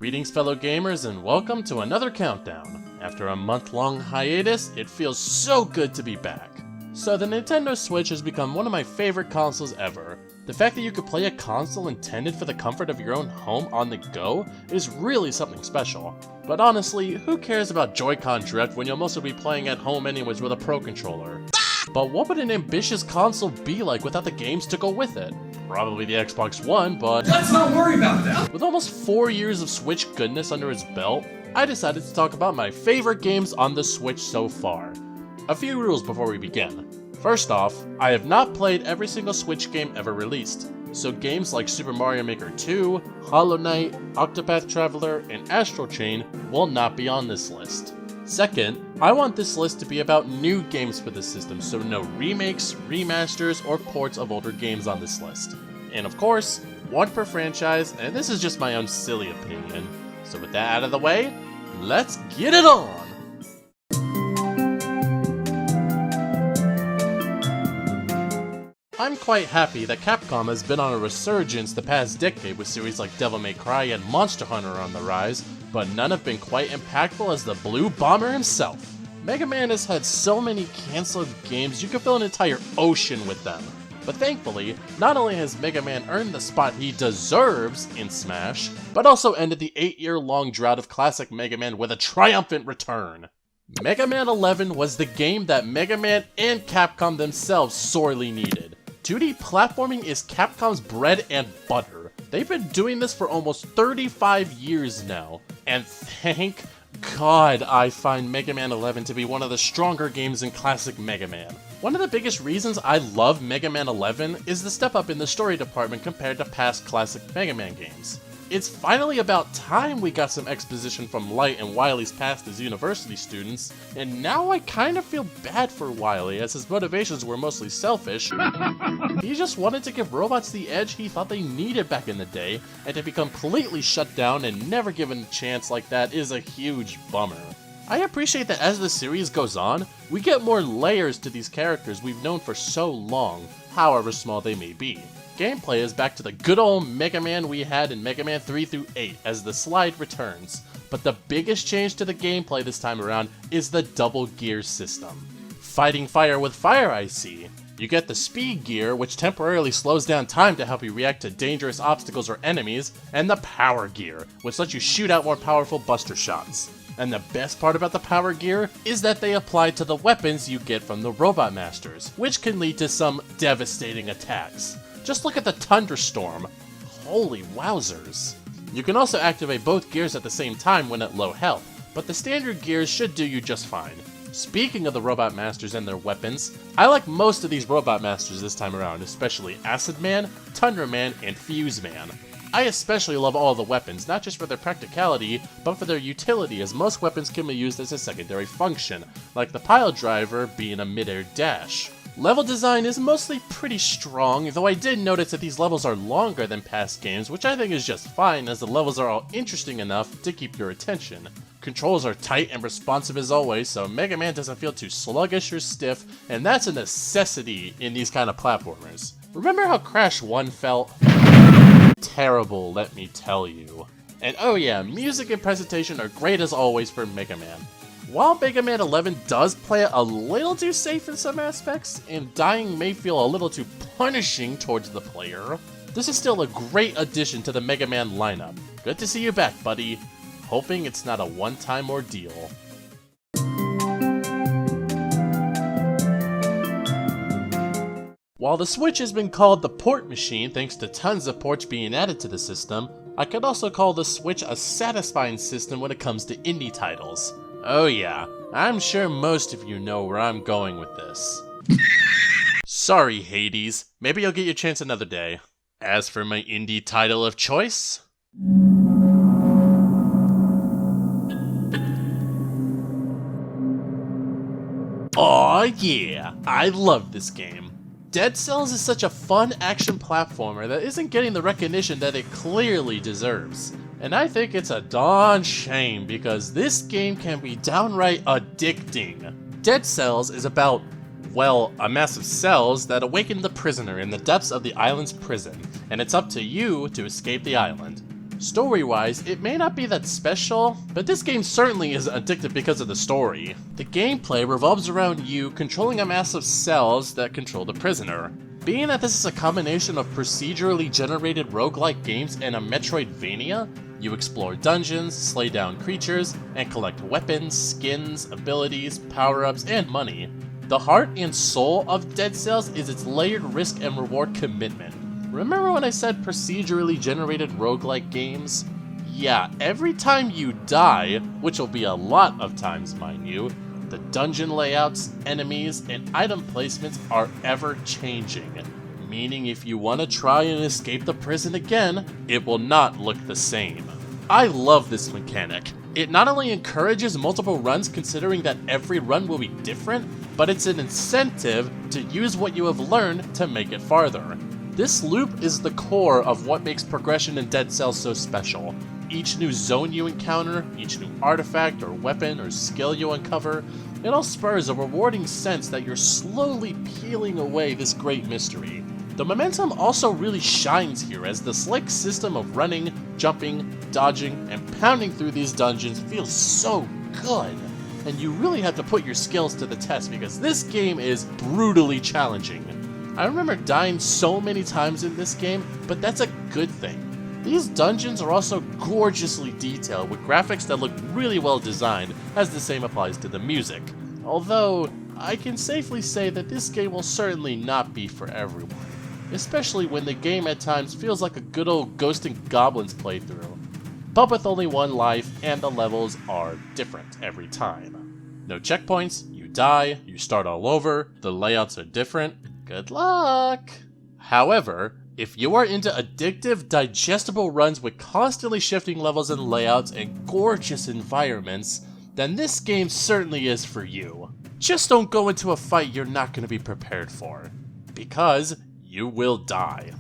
Greetings fellow gamers and welcome to another countdown. After a month-long hiatus, it feels so good to be back. So the Nintendo Switch has become one of my favorite consoles ever. The fact that you could play a console intended for the comfort of your own home on the go is really something special. But honestly, who cares about Joy-Con drift when you'll mostly be playing at home anyways with a Pro Controller? But what would an ambitious console be like without the games to go with it? Probably the Xbox One, but let's not worry about that! With almost 4 years of Switch goodness under its belt, I decided to talk about my favorite games on the Switch so far. A few rules before we begin. First off, I have not played every single Switch game ever released, so games like Super Mario Maker 2, Hollow Knight, Octopath Traveler, and Astral Chain will not be on this list. Second, I want this list to be about new games for the system, so no remakes, remasters, or ports of older games on this list. And of course, one per franchise, and this is just my own silly opinion. So with that out of the way, let's get it on! I'm quite happy that Capcom has been on a resurgence the past decade with series like Devil May Cry and Monster Hunter on the rise, but none have been quite impactful as the Blue Bomber himself. Mega Man has had so many cancelled games you could fill an entire ocean with them. But thankfully, not only has Mega Man earned the spot he deserves in Smash, but also ended the 8-year-long drought of classic Mega Man with a triumphant return. Mega Man 11 was the game that Mega Man and Capcom themselves sorely needed. 2D platforming is Capcom's bread and butter. They've been doing this for almost 35 years now, and thank God I find Mega Man 11 to be one of the stronger games in classic Mega Man. One of the biggest reasons I love Mega Man 11 is the step up in the story department compared to past classic Mega Man games. It's finally about time we got some exposition from Light and Wily's past as university students, and now I kind of feel bad for Wily as his motivations were mostly selfish. He just wanted to give robots the edge he thought they needed back in the day, and to be completely shut down and never given a chance like that is a huge bummer. I appreciate that as the series goes on, we get more layers to these characters we've known for so long, however small they may be. Gameplay is back to the good old Mega Man we had in Mega Man 3 through 8 as the slide returns, but the biggest change to the gameplay this time around is the double gear system. Fighting fire with fire, I see. You get the speed gear, which temporarily slows down time to help you react to dangerous obstacles or enemies, and the power gear, which lets you shoot out more powerful buster shots. And the best part about the power gear is that they apply to the weapons you get from the Robot Masters, which can lead to some devastating attacks. Just look at the Thunderstorm. Holy wowzers. You can also activate both gears at the same time when at low health, but the standard gears should do you just fine. Speaking of the Robot Masters and their weapons, I like most of these Robot Masters this time around, especially Acid Man, Tundra Man, and Fuse Man. I especially love all the weapons, not just for their practicality, but for their utility, as most weapons can be used as a secondary function, like the pile driver being a mid-air dash. Level design is mostly pretty strong, though I did notice that these levels are longer than past games, which I think is just fine as the levels are all interesting enough to keep your attention. Controls are tight and responsive as always, so Mega Man doesn't feel too sluggish or stiff, and that's a necessity in these kind of platformers. Remember how Crash 1 felt? Terrible, let me tell you. And oh yeah, music and presentation are great as always for Mega Man. While Mega Man 11 does play it a little too safe in some aspects, and dying may feel a little too punishing towards the player, this is still a great addition to the Mega Man lineup. Good to see you back, buddy. Hoping it's not a one-time ordeal. While the Switch has been called the port machine thanks to tons of ports being added to the system, I could also call the Switch a satisfying system when it comes to indie titles. Oh yeah, I'm sure most of you know where I'm going with this. Sorry, Hades. Maybe you'll get your chance another day. As for my indie title of choice... Aw yeah, I love this game. Dead Cells is such a fun action platformer that isn't getting the recognition that it clearly deserves. And I think it's a darn shame because this game can be downright addicting. Dead Cells is about, well, a mass of cells that awaken the prisoner in the depths of the island's prison, and it's up to you to escape the island. Story-wise, it may not be that special, but this game certainly is addictive because of the story. The gameplay revolves around you controlling a mass of cells that control the prisoner. Being that this is a combination of procedurally generated roguelike games and a Metroidvania, you explore dungeons, slay down creatures, and collect weapons, skins, abilities, power-ups, and money. The heart and soul of Dead Cells is its layered risk and reward commitment. Remember when I said procedurally generated roguelike games? Yeah, every time you die, which will be a lot of times mind you, the dungeon layouts, enemies, and item placements are ever changing. Meaning if you want to try and escape the prison again, it will not look the same. I love this mechanic. It not only encourages multiple runs considering that every run will be different, but it's an incentive to use what you have learned to make it farther. This loop is the core of what makes progression in Dead Cells so special. Each new zone you encounter, each new artifact or weapon or skill you uncover, it all spurs a rewarding sense that you're slowly peeling away this great mystery. The momentum also really shines here as the slick system of running, jumping, dodging, and pounding through these dungeons feels so good. And you really have to put your skills to the test because this game is brutally challenging. I remember dying so many times in this game, but that's a good thing. These dungeons are also gorgeously detailed with graphics that look really well designed, as the same applies to the music. Although, I can safely say that this game will certainly not be for everyone, especially when the game at times feels like a good old Ghosts and Goblins playthrough, but with only one life and the levels are different every time. No checkpoints, you die, you start all over, the layouts are different. Good luck! However, if you are into addictive, digestible runs with constantly shifting levels and layouts and gorgeous environments, then this game certainly is for you. Just don't go into a fight you're not going to be prepared for, because you will die.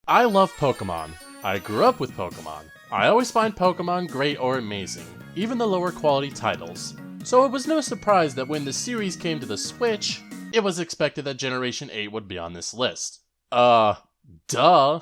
I love Pokemon. I grew up with Pokemon. I always find Pokemon great or amazing, even the lower quality titles. So it was no surprise that when the series came to the Switch, it was expected that Generation 8 would be on this list. Duh.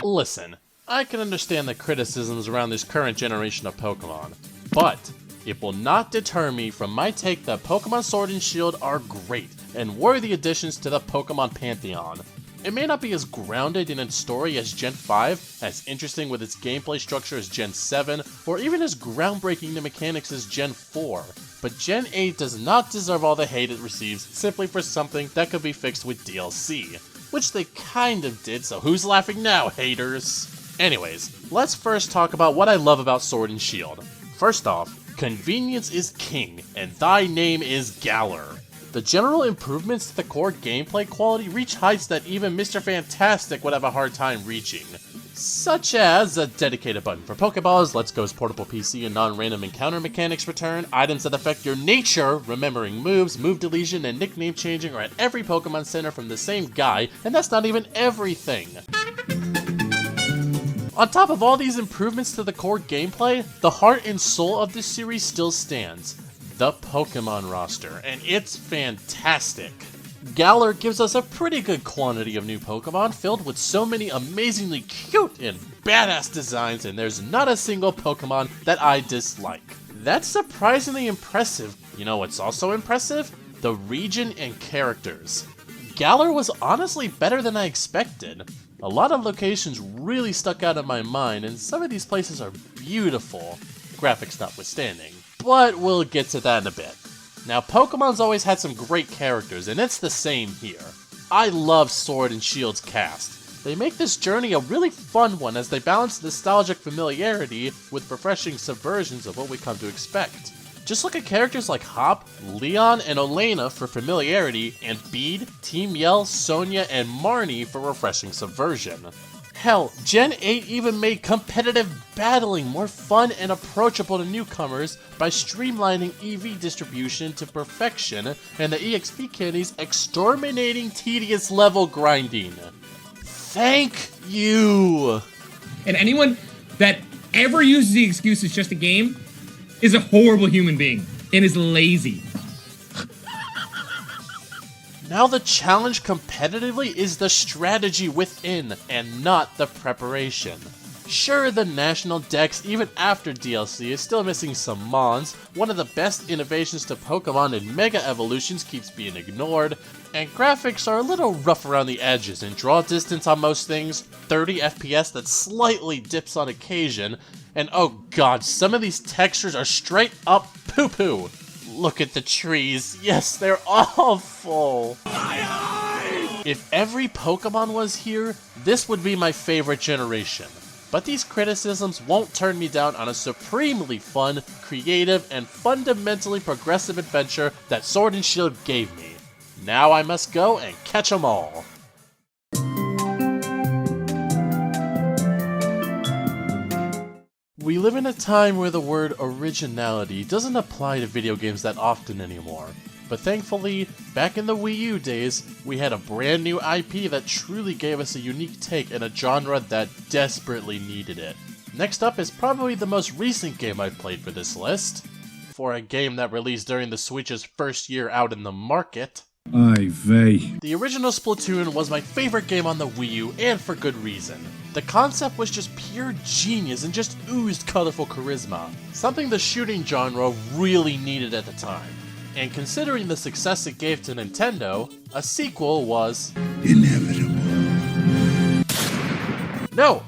Listen, I can understand the criticisms around this current generation of Pokemon, but it will not deter me from my take that Pokemon Sword and Shield are great and worthy additions to the Pokemon Pantheon. It may not be as grounded in its story as Gen 5, as interesting with its gameplay structure as Gen 7, or even as groundbreaking the mechanics as Gen 4, but Gen 8 does not deserve all the hate it receives simply for something that could be fixed with DLC, which they kind of did, so who's laughing now, haters? Anyways, let's first talk about what I love about Sword and Shield. First off, convenience is king, and thy name is Galar. The general improvements to the core gameplay quality reach heights that even Mr. Fantastic would have a hard time reaching. Such as a dedicated button for Pokeballs, Let's Go's portable PC and non-random encounter mechanics return, items that affect your nature, remembering moves, move deletion, and nickname changing are at every Pokemon Center from the same guy, and that's not even everything. On top of all these improvements to the core gameplay, the heart and soul of this series still stands. The Pokemon roster, and it's fantastic. Galar gives us a pretty good quantity of new Pokemon filled with so many amazingly cute and badass designs, and there's not a single Pokemon that I dislike. That's surprisingly impressive. You know what's also impressive? The region and characters. Galar was honestly better than I expected. A lot of locations really stuck out in my mind, and some of these places are beautiful, graphics notwithstanding. But we'll get to that in a bit. Now, Pokemon's always had some great characters, and it's the same here. I love Sword and Shield's cast. They make this journey a really fun one as they balance nostalgic familiarity with refreshing subversions of what we come to expect. Just look at characters like Hop, Leon, and Olena for familiarity, and Bede, Team Yell, Sonia, and Marnie for refreshing subversion. Hell, Gen 8 even made competitive battling more fun and approachable to newcomers by streamlining EV distribution to perfection and the EXP candy's exterminating tedious level grinding. Thank you! And anyone that ever uses the excuse it's just a game is a horrible human being and is lazy. Now the challenge competitively is the strategy within, and not the preparation. Sure, the National Dex, even after DLC, is still missing some mons, one of the best innovations to Pokemon in Mega Evolutions keeps being ignored, and graphics are a little rough around the edges and draw distance on most things, 30 FPS that slightly dips on occasion, and oh god, some of these textures are straight up poo-poo. Look at the trees, yes, they're awful. If every Pokemon was here, this would be my favorite generation. But these criticisms won't turn me down on a supremely fun, creative, and fundamentally progressive adventure that Sword and Shield gave me. Now I must go and catch 'em all. We live in a time where the word originality doesn't apply to video games that often anymore. But thankfully, back in the Wii U days, we had a brand new IP that truly gave us a unique take in a genre that desperately needed it. Next up is probably the most recent game I've played for this list. For a game that released during the Switch's first year out in the market. Aye vey. The original Splatoon was my favorite game on the Wii U, and for good reason. The concept was just pure genius and just oozed colorful charisma, something the shooting genre really needed at the time. And considering the success it gave to Nintendo, a sequel was inevitable. No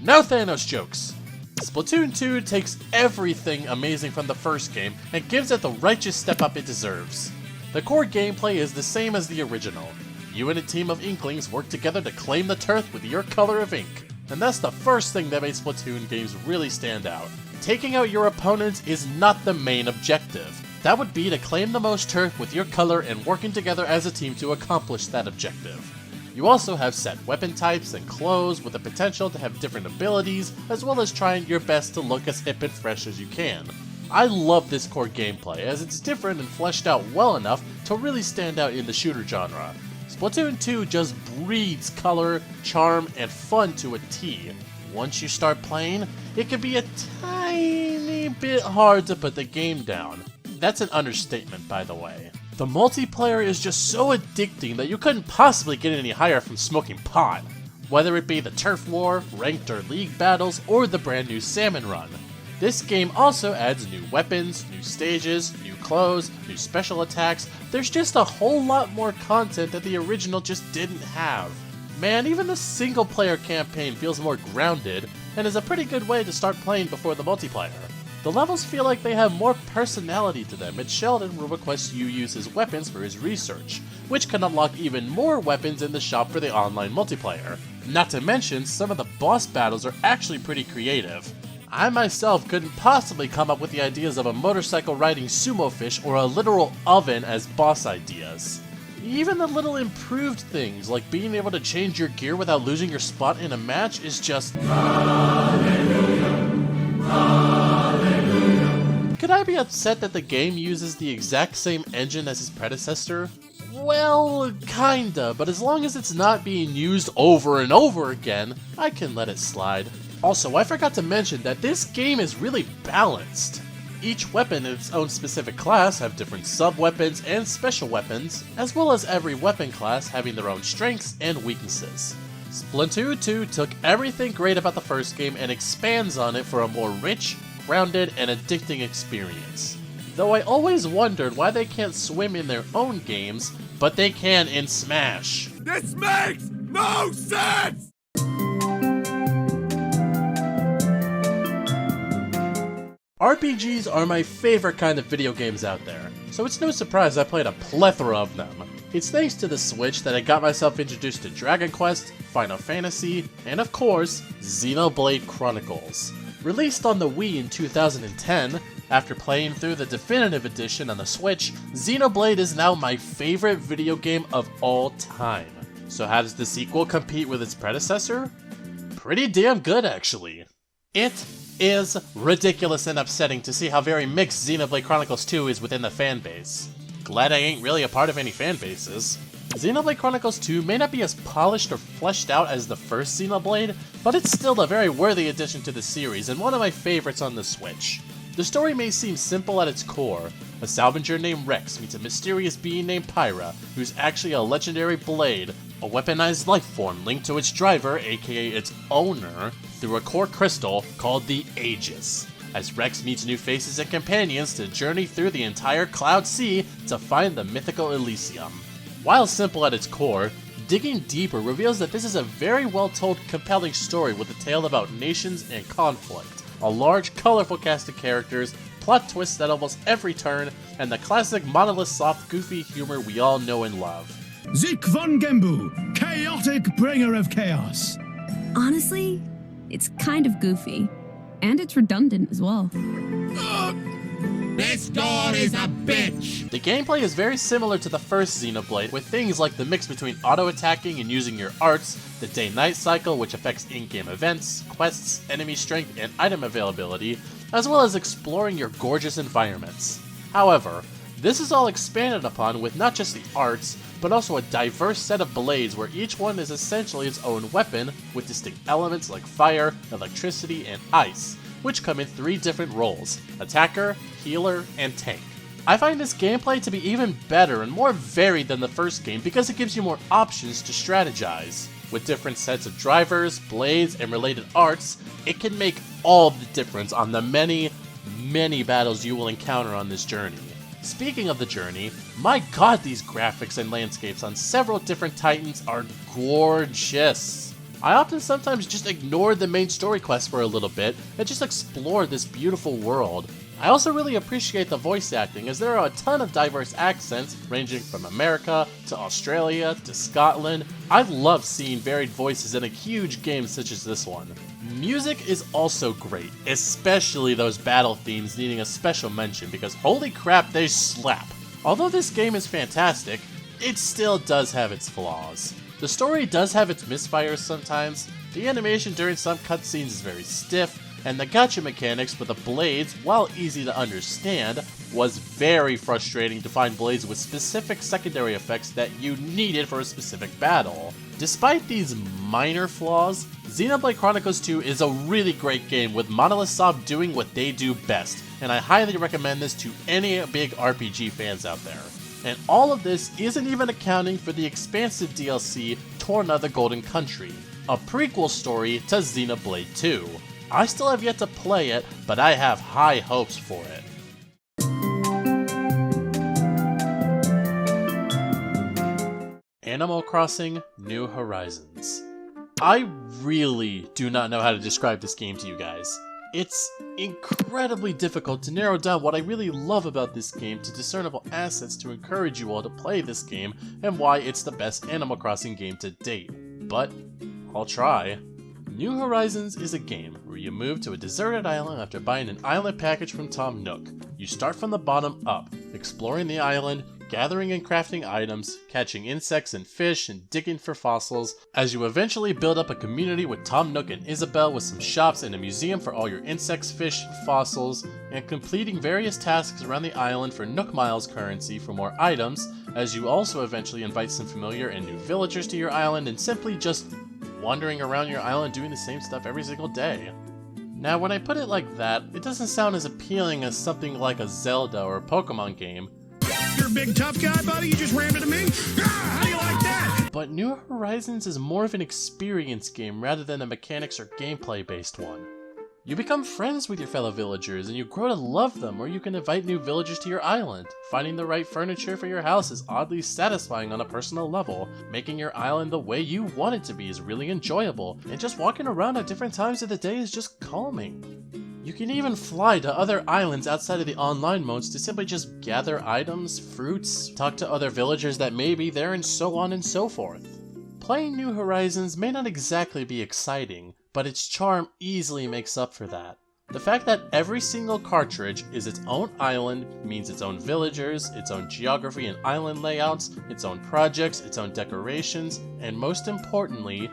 Thanos jokes. Splatoon 2 takes everything amazing from the first game and gives it the righteous step up it deserves. The core gameplay is the same as the original. You and a team of Inklings work together to claim the turf with your color of ink. And that's the first thing that made Splatoon games really stand out. Taking out your opponents is not the main objective. That would be to claim the most turf with your color and working together as a team to accomplish that objective. You also have set weapon types and clothes with the potential to have different abilities, as well as trying your best to look as hip and fresh as you can. I love this core gameplay, as it's different and fleshed out well enough to really stand out in the shooter genre. Splatoon 2 just breeds color, charm, and fun to a T. Once you start playing, it can be a tiny bit hard to put the game down. That's an understatement, by the way. The multiplayer is just so addicting that you couldn't possibly get any higher from smoking pot, whether it be the turf war, ranked or league battles, or the brand new salmon run. This game also adds new weapons, new stages, new clothes, new special attacks. There's just a whole lot more content that the original just didn't have. Man, even the single player campaign feels more grounded, and is a pretty good way to start playing before the multiplayer. The levels feel like they have more personality to them, and Sheldon will request you use his weapons for his research, which can unlock even more weapons in the shop for the online multiplayer. Not to mention, some of the boss battles are actually pretty creative. I myself couldn't possibly come up with the ideas of a motorcycle riding sumo fish or a literal oven as boss ideas. Even the little improved things, like being able to change your gear without losing your spot in a match, is just Could I be upset that the game uses the exact same engine as its predecessor? Well, kinda, but as long as it's not being used over and over again, I can let it slide. Also, I forgot to mention that this game is really balanced. Each weapon in its own specific class have different sub-weapons and special weapons, as well as every weapon class having their own strengths and weaknesses. Splatoon 2 took everything great about the first game and expands on it for a more rich, grounded, and addicting experience. Though I always wondered why they can't swim in their own games, but they can in Smash. This makes no sense! RPGs are my favorite kind of video games out there, so it's no surprise I played a plethora of them. It's thanks to the Switch that I got myself introduced to Dragon Quest, Final Fantasy, and of course, Xenoblade Chronicles. Released on the Wii in 2010, after playing through the definitive edition on the Switch, Xenoblade is now my favorite video game of all time. So how does the sequel compete with its predecessor? Pretty damn good, actually. It is ridiculous and upsetting to see how very mixed Xenoblade Chronicles 2 is within the fanbase. Glad I ain't really a part of any fanbases. Xenoblade Chronicles 2 may not be as polished or fleshed out as the first Xenoblade, but it's still a very worthy addition to the series and one of my favorites on the Switch. The story may seem simple at its core, A salvager named Rex meets a mysterious being named Pyra, who's actually a legendary blade, a weaponized life form linked to its driver, aka its owner, through a core crystal called the Aegis. As Rex meets new faces and companions to journey through the entire Cloud Sea to find the mythical Elysium. While simple at its core, digging deeper reveals that this is a very well told, compelling story with a tale about nations and conflict, a large, colorful cast of characters, plot twists at almost every turn, and the classic Monolith Soft goofy humor we all know and love. Zik von Gembu, chaotic bringer of chaos. Honestly, it's kind of goofy. And it's redundant as well. This door is a bitch! The gameplay is very similar to the first Xenoblade, with things like the mix between auto-attacking and using your arts, the day-night cycle which affects in-game events, quests, enemy strength, and item availability, as well as exploring your gorgeous environments. However, this is all expanded upon with not just the arts, but also a diverse set of blades where each one is essentially its own weapon, with distinct elements like fire, electricity, and ice, which come in 3 different roles: attacker, healer, and tank. I find this gameplay to be even better and more varied than the first game because it gives you more options to strategize. With different sets of drivers, blades, and related arts, it can make all the difference on the many, many battles you will encounter on this journey. Speaking of the journey, my god, these graphics and landscapes on several different Titans are gorgeous. I often sometimes just ignore the main story quest for a little bit and just explore this beautiful world. I also really appreciate the voice acting, as there are a ton of diverse accents ranging from America to Australia to Scotland. I love seeing varied voices in a huge game such as this one. Music is also great, especially those battle themes needing a special mention because holy crap, they slap. Although this game is fantastic, it still does have its flaws. The story does have its misfires sometimes, the animation during some cutscenes is very stiff, and the gacha mechanics with the blades, while easy to understand, was very frustrating to find blades with specific secondary effects that you needed for a specific battle. Despite these minor flaws, Xenoblade Chronicles 2 is a really great game with Monolith Soft doing what they do best, and I highly recommend this to any big RPG fans out there. And all of this isn't even accounting for the expansive DLC Torn of the Golden Country, a prequel story to Xenoblade 2. I still have yet to play it, but I have high hopes for it. Animal Crossing: New Horizons. I really do not know how to describe this game to you guys. It's incredibly difficult to narrow down what I really love about this game to discernible assets to encourage you all to play this game and why it's the best Animal Crossing game to date. But I'll try. New Horizons is a game where you move to a deserted island after buying an island package from Tom Nook. You start from the bottom up, exploring the island, gathering and crafting items, catching insects and fish, and digging for fossils, as you eventually build up a community with Tom Nook and Isabelle with some shops and a museum for all your insects, fish, fossils, and completing various tasks around the island for Nook Miles currency for more items, as you also eventually invite some familiar and new villagers to your island and simply just wandering around your island doing the same stuff every single day. Now, when I put it like that, it doesn't sound as appealing as something like a Zelda or a Pokemon game. You're a big tough guy, buddy? You just ran into me? How do you like that? But New Horizons is more of an experience game rather than a mechanics or gameplay based one. You become friends with your fellow villagers and you grow to love them, or you can invite new villagers to your island. Finding the right furniture for your house is oddly satisfying on a personal level. Making your island the way you want it to be is really enjoyable, and just walking around at different times of the day is just calming. You can even fly to other islands outside of the online modes to simply just gather items, fruits, talk to other villagers that may be there, and so on and so forth. Playing New Horizons may not exactly be exciting, but its charm easily makes up for that. The fact that every single cartridge is its own island means its own villagers, its own geography and island layouts, its own projects, its own decorations, and most importantly,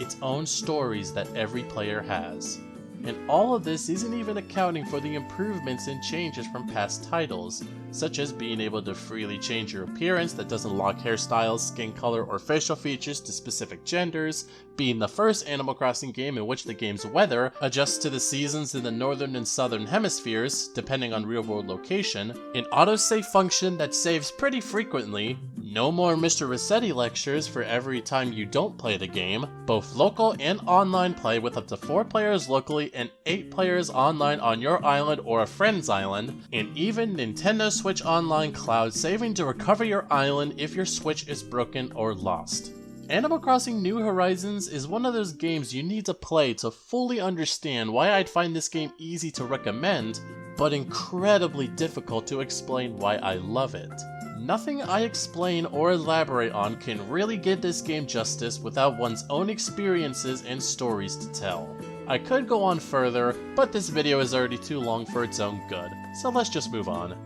its own stories that every player has. And all of this isn't even accounting for the improvements and changes from past titles, such as being able to freely change your appearance that doesn't lock hairstyles, skin color, or facial features to specific genders, being the first Animal Crossing game in which the game's weather adjusts to the seasons in the northern and southern hemispheres, depending on real-world location, an autosave function that saves pretty frequently, no more Mr. Rossetti lectures for every time you don't play the game, both local and online play with up to 4 players locally and 8 players online on your island or a friend's island, and even Nintendo Switch Online Cloud saving to recover your island if your Switch is broken or lost. Animal Crossing New Horizons is one of those games you need to play to fully understand why I'd find this game easy to recommend, but incredibly difficult to explain why I love it. Nothing I explain or elaborate on can really give this game justice without one's own experiences and stories to tell. I could go on further, but this video is already too long for its own good, so let's just move on.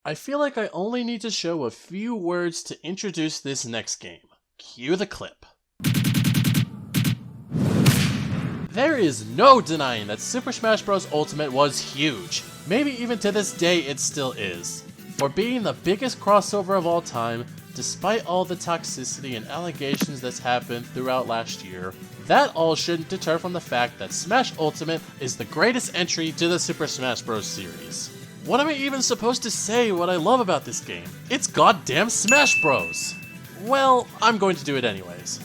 I feel like I only need to show a few words to introduce this next game. Cue the clip. There is no denying that Super Smash Bros. Ultimate was huge. Maybe even to this day it still is. For being the biggest crossover of all time, despite all the toxicity and allegations that's happened throughout last year, that all shouldn't deter from the fact that Smash Ultimate is the greatest entry to the Super Smash Bros. Series. What am I even supposed to say what I love about this game? It's goddamn Smash Bros! Well, I'm going to do it anyways.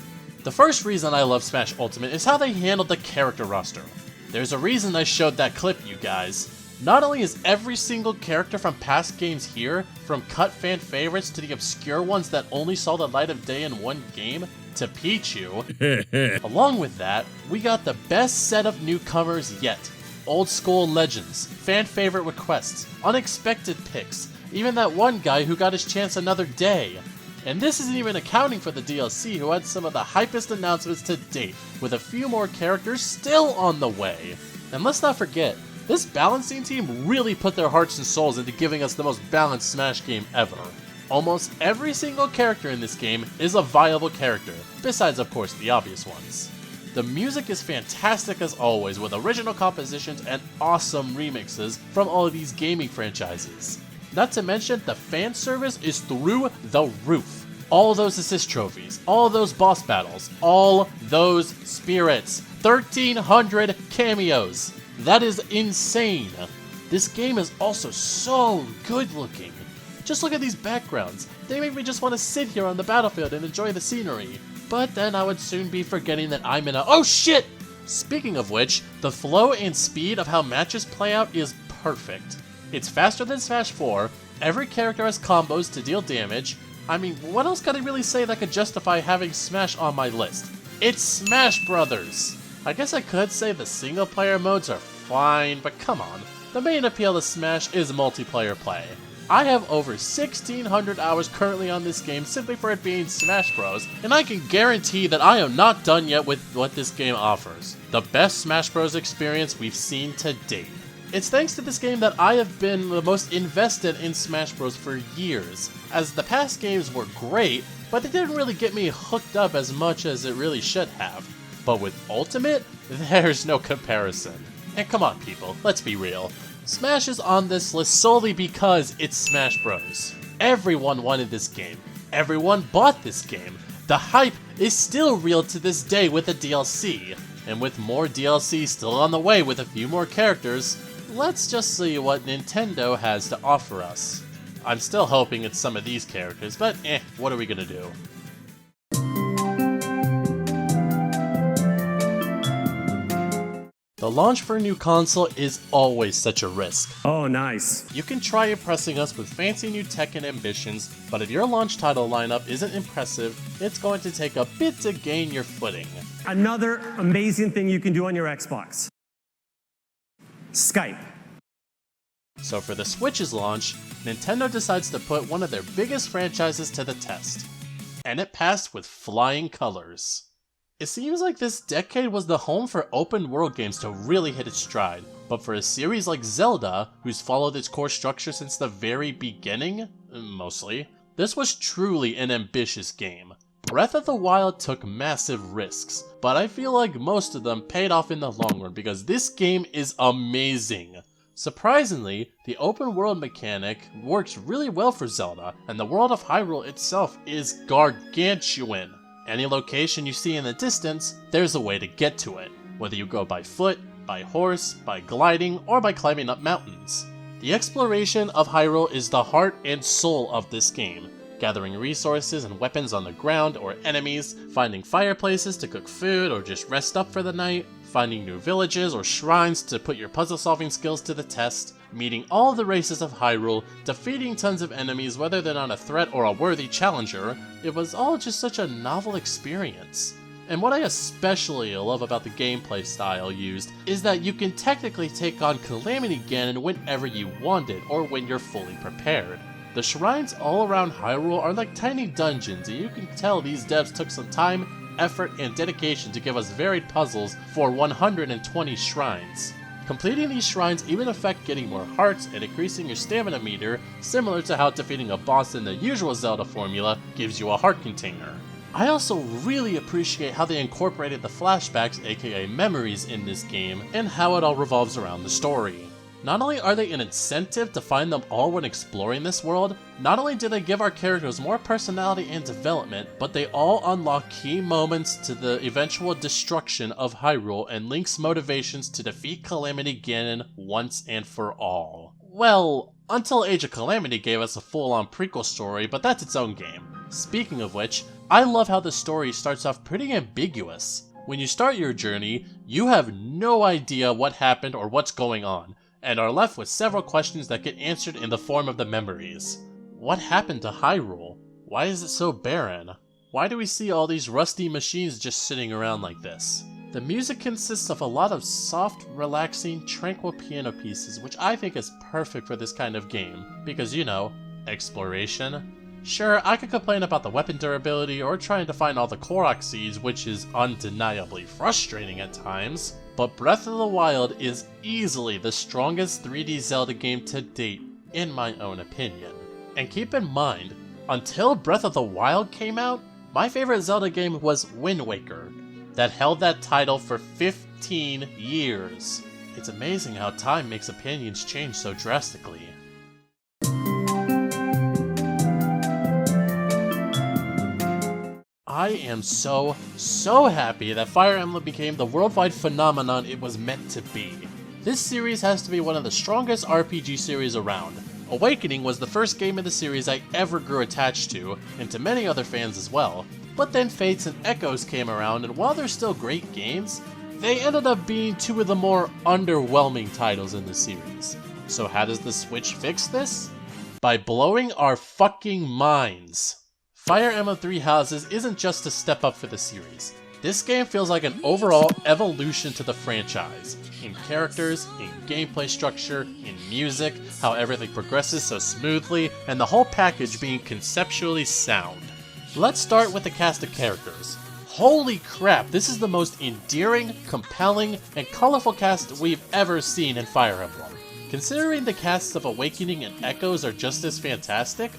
The first reason I love Smash Ultimate is how they handled the character roster. There's a reason I showed that clip, you guys. Not only is every single character from past games here, from cut fan favorites to the obscure ones that only saw the light of day in one game, to Pichu. Along with that, we got the best set of newcomers yet. Old school legends, fan favorite requests, unexpected picks, even that one guy who got his chance another day. And this isn't even accounting for the DLC, who had some of the hypest announcements to date, with a few more characters still on the way. And let's not forget, this balancing team really put their hearts and souls into giving us the most balanced Smash game ever. Almost every single character in this game is a viable character, besides of course the obvious ones. The music is fantastic as always, with original compositions and awesome remixes from all of these gaming franchises. Not to mention, the fan service is through the roof. All those assist trophies, all those boss battles, all those spirits, 1,300 cameos. That is insane. This game is also so good looking. Just look at these backgrounds. They make me just want to sit here on the battlefield and enjoy the scenery. But then I would soon be forgetting that I'm in a— oh shit! Speaking of which, the flow and speed of how matches play out is perfect. It's faster than Smash 4, every character has combos to deal damage. I mean, what else could I really say that could justify having Smash on my list? It's Smash Brothers! I guess I could say the single player modes are fine, but come on. The main appeal to Smash is multiplayer play. I have over 1,600 hours currently on this game simply for it being Smash Bros, and I can guarantee that I am not done yet with what this game offers. The best Smash Bros experience we've seen to date. It's thanks to this game that I have been the most invested in Smash Bros for years, as the past games were great, but they didn't really get me hooked up as much as it really should have. But with Ultimate, there's no comparison. And come on people, let's be real. Smash is on this list solely because it's Smash Bros. Everyone wanted this game. Everyone bought this game. The hype is still real to this day with the DLC. And with more DLC still on the way with a few more characters, let's just see what Nintendo has to offer us. I'm still hoping it's some of these characters, but what are we gonna do? The launch for a new console is always such a risk. Oh, nice. You can try impressing us with fancy new tech and ambitions, but if your launch title lineup isn't impressive, it's going to take a bit to gain your footing. Another amazing thing you can do on your Xbox. Skype. So for the Switch's launch, Nintendo decides to put one of their biggest franchises to the test. And it passed with flying colors. It seems like this decade was the home for open world games to really hit its stride, but for a series like Zelda, who's followed its core structure since the very beginning, mostly, this was truly an ambitious game. Breath of the Wild took massive risks, but I feel like most of them paid off in the long run because this game is amazing. Surprisingly, the open world mechanic works really well for Zelda, and the world of Hyrule itself is gargantuan. Any location you see in the distance, there's a way to get to it, whether you go by foot, by horse, by gliding, or by climbing up mountains. The exploration of Hyrule is the heart and soul of this game, gathering resources and weapons on the ground or enemies, finding fireplaces to cook food or just rest up for the night, finding new villages or shrines to put your puzzle-solving skills to the test, meeting all the races of Hyrule, defeating tons of enemies whether they're not a threat or a worthy challenger. It was all just such a novel experience. And what I especially love about the gameplay style used is that you can technically take on Calamity Ganon whenever you want it, or when you're fully prepared. The shrines all around Hyrule are like tiny dungeons, and you can tell these devs took some time, effort, and dedication to give us varied puzzles for 120 shrines. Completing these shrines even affect getting more hearts and increasing your stamina meter, similar to how defeating a boss in the usual Zelda formula gives you a heart container. I also really appreciate how they incorporated the flashbacks, aka memories, in this game, and how it all revolves around the story. Not only are they an incentive to find them all when exploring this world, not only do they give our characters more personality and development, but they all unlock key moments to the eventual destruction of Hyrule and Link's motivations to defeat Calamity Ganon once and for all. Well, until Age of Calamity gave us a full-on prequel story, but that's its own game. Speaking of which, I love how the story starts off pretty ambiguous. When you start your journey, you have no idea what happened or what's going on, and are left with several questions that get answered in the form of the memories. What happened to Hyrule? Why is it so barren? Why do we see all these rusty machines just sitting around like this? The music consists of a lot of soft, relaxing, tranquil piano pieces, which I think is perfect for this kind of game, because you know, exploration. Sure, I could complain about the weapon durability or trying to find all the Korok seeds, which is undeniably frustrating at times, but Breath of the Wild is easily the strongest 3D Zelda game to date, in my own opinion. And keep in mind, until Breath of the Wild came out, my favorite Zelda game was Wind Waker, that held that title for 15 years. It's amazing how time makes opinions change so drastically. I am so happy that Fire Emblem became the worldwide phenomenon it was meant to be. This series has to be one of the strongest RPG series around. Awakening was the first game in the series I ever grew attached to, and to many other fans as well. But then Fates and Echoes came around, and while they're still great games, they ended up being two of the more underwhelming titles in the series. So how does the Switch fix this? By blowing our fucking minds. Fire Emblem Three Houses isn't just a step up for the series. This game feels like an overall evolution to the franchise. In characters, in gameplay structure, in music, how everything progresses so smoothly, and the whole package being conceptually sound. Let's start with the cast of characters. Holy crap, this is the most endearing, compelling, and colorful cast we've ever seen in Fire Emblem. Considering the casts of Awakening and Echoes are just as fantastic,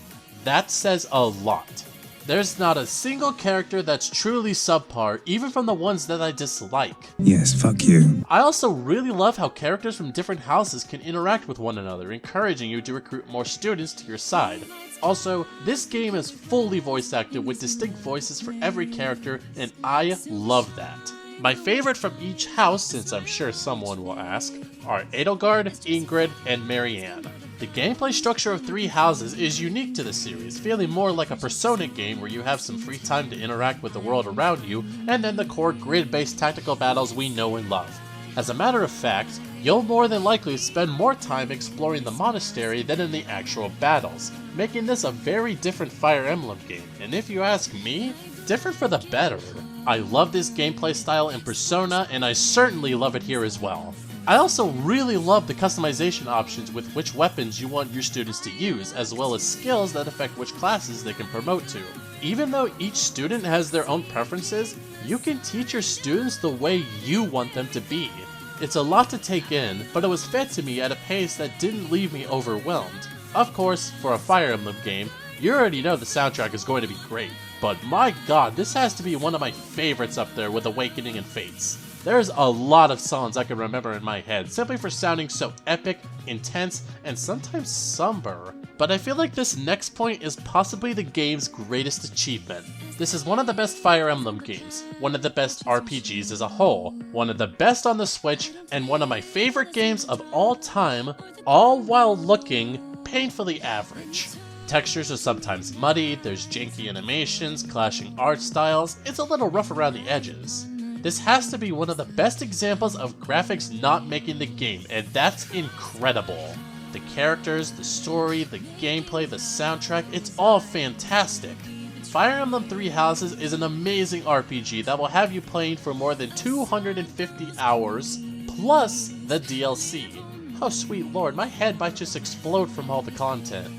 that says a lot. There's not a single character that's truly subpar, even from the ones that I dislike. Yes, fuck you. I also really love how characters from different houses can interact with one another, encouraging you to recruit more students to your side. Also, this game is fully voice acted with distinct voices for every character, and I love that. My favorite from each house, since I'm sure someone will ask, are Edelgard, Ingrid, and Marianne. The gameplay structure of Three Houses is unique to the series, feeling more like a Persona game where you have some free time to interact with the world around you, and then the core grid-based tactical battles we know and love. As a matter of fact, you'll more than likely spend more time exploring the monastery than in the actual battles, making this a very different Fire Emblem game, and if you ask me, different for the better. I love this gameplay style in Persona, and I certainly love it here as well. I also really love the customization options with which weapons you want your students to use, as well as skills that affect which classes they can promote to. Even though each student has their own preferences, you can teach your students the way you want them to be. It's a lot to take in, but it was fed to me at a pace that didn't leave me overwhelmed. Of course, for a Fire Emblem game, you already know the soundtrack is going to be great. but my god, this has to be one of my favorites up there with Awakening and Fates. There's a lot of songs I can remember in my head, simply for sounding so epic, intense, and sometimes somber. But I feel like this next point is possibly the game's greatest achievement. This is one of the best Fire Emblem games, one of the best RPGs as a whole, one of the best on the Switch, and one of my favorite games of all time, all while looking painfully average. Textures are sometimes muddy, there's janky animations, clashing art styles, it's a little rough around the edges. This has to be one of the best examples of graphics not making the game, and that's incredible. The characters, the story, the gameplay, the soundtrack, it's all fantastic. Fire Emblem Three Houses is an amazing RPG that will have you playing for more than 250 hours, plus the DLC. Oh sweet lord, my head might just explode from all the content.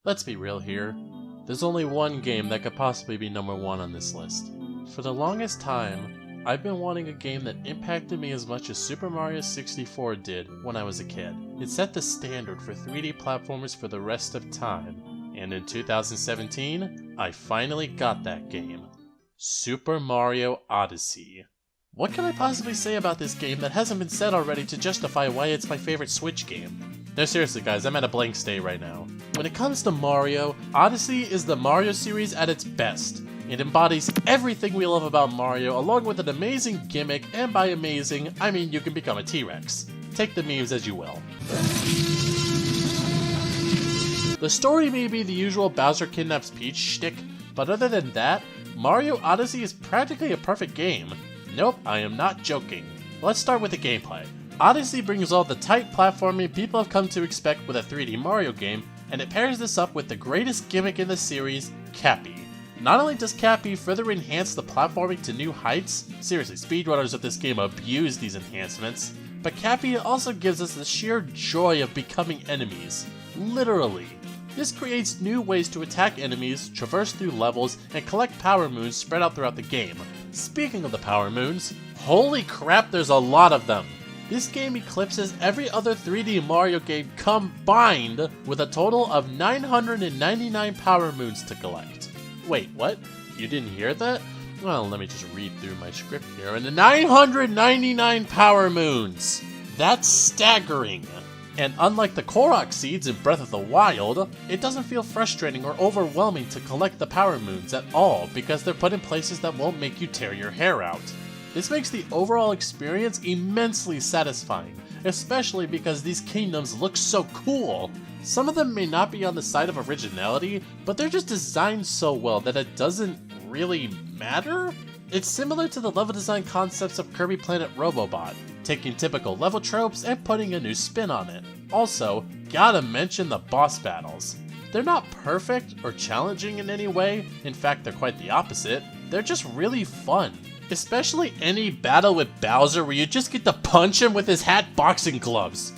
Let's be real here. There's only one game that could possibly be number one on this list. For the longest time, I've been wanting a game that impacted me as much as Super Mario 64 did when I was a kid. It set the standard for 3D platformers for the rest of time, and in 2017, I finally got that game. Super Mario Odyssey. What can I possibly say about this game that hasn't been said already to justify why it's my favorite Switch game? No, seriously guys, I'm at a blank state right now. When it comes to Mario, Odyssey is the Mario series at its best. It embodies everything we love about Mario, along with an amazing gimmick, and by amazing, I mean you can become a T-Rex. Take the memes as you will. The story may be the usual Bowser kidnaps Peach shtick, but other than that, Mario Odyssey is practically a perfect game. Nope, I am not joking. Let's start with the gameplay. Odyssey brings all the tight platforming people have come to expect with a 3D Mario game, and it pairs this up with the greatest gimmick in the series, Cappy. Not only does Cappy further enhance the platforming to new heights, seriously, speedrunners of this game abuse these enhancements, but Cappy also gives us the sheer joy of becoming enemies. Literally. This creates new ways to attack enemies, traverse through levels, and collect power moons spread out throughout the game. Speaking of the power moons, holy crap, there's a lot of them! This game eclipses every other 3D Mario game combined with a total of 999 power moons to collect. Wait, what? You didn't hear that? Well, let me just read through my script here. And 999 power moons! That's staggering! And unlike the Korok seeds in Breath of the Wild, it doesn't feel frustrating or overwhelming to collect the power moons at all because they're put in places that won't make you tear your hair out. This makes the overall experience immensely satisfying, especially because these kingdoms look so cool. Some of them may not be on the side of originality, but they're just designed so well that it doesn't really matter? It's similar to the level design concepts of Kirby Planet Robobot, taking typical level tropes and putting a new spin on it. Also, gotta mention the boss battles. They're not perfect or challenging in any way, in fact they're quite the opposite, they're just really fun. Especially any battle with Bowser where you just get to punch him with his hat boxing gloves.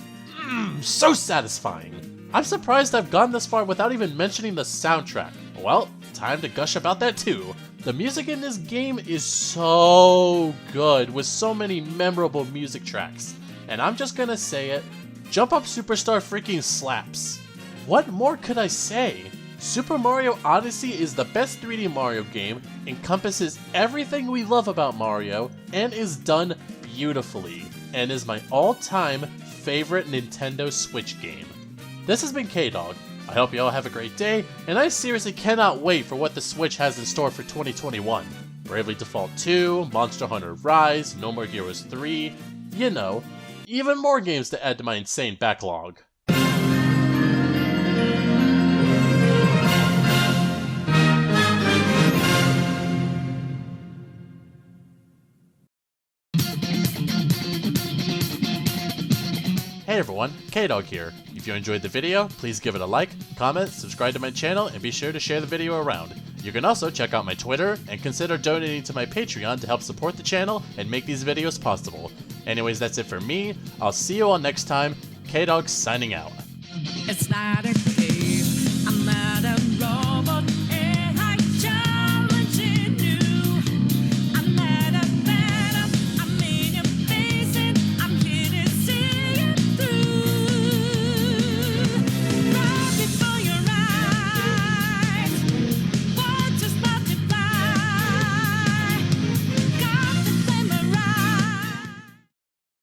So satisfying. I'm surprised I've gone this far without even mentioning the soundtrack. Well, time to gush about that too. The music in this game is so good with so many memorable music tracks. And I'm just gonna say it, Jump Up Superstar freaking slaps. What more could I say? Super Mario Odyssey is the best 3D Mario game, encompasses everything we love about Mario, and is done beautifully, and is my all-time favorite Nintendo Switch game. This has been K-Dog. I hope you all have a great day, and I seriously cannot wait for what the Switch has in store for 2021. Bravely Default 2, Monster Hunter Rise, No More Heroes 3, you know, even more games to add to my insane backlog. Hey everyone, K-Dog here. If you enjoyed the video, please give it a like, comment, subscribe to my channel, and be sure to share the video around. You can also check out my Twitter, and consider donating to my Patreon to help support the channel and make these videos possible. Anyways, that's it for me. I'll see you all next time. K-Dog signing out. It's not a game. I'm not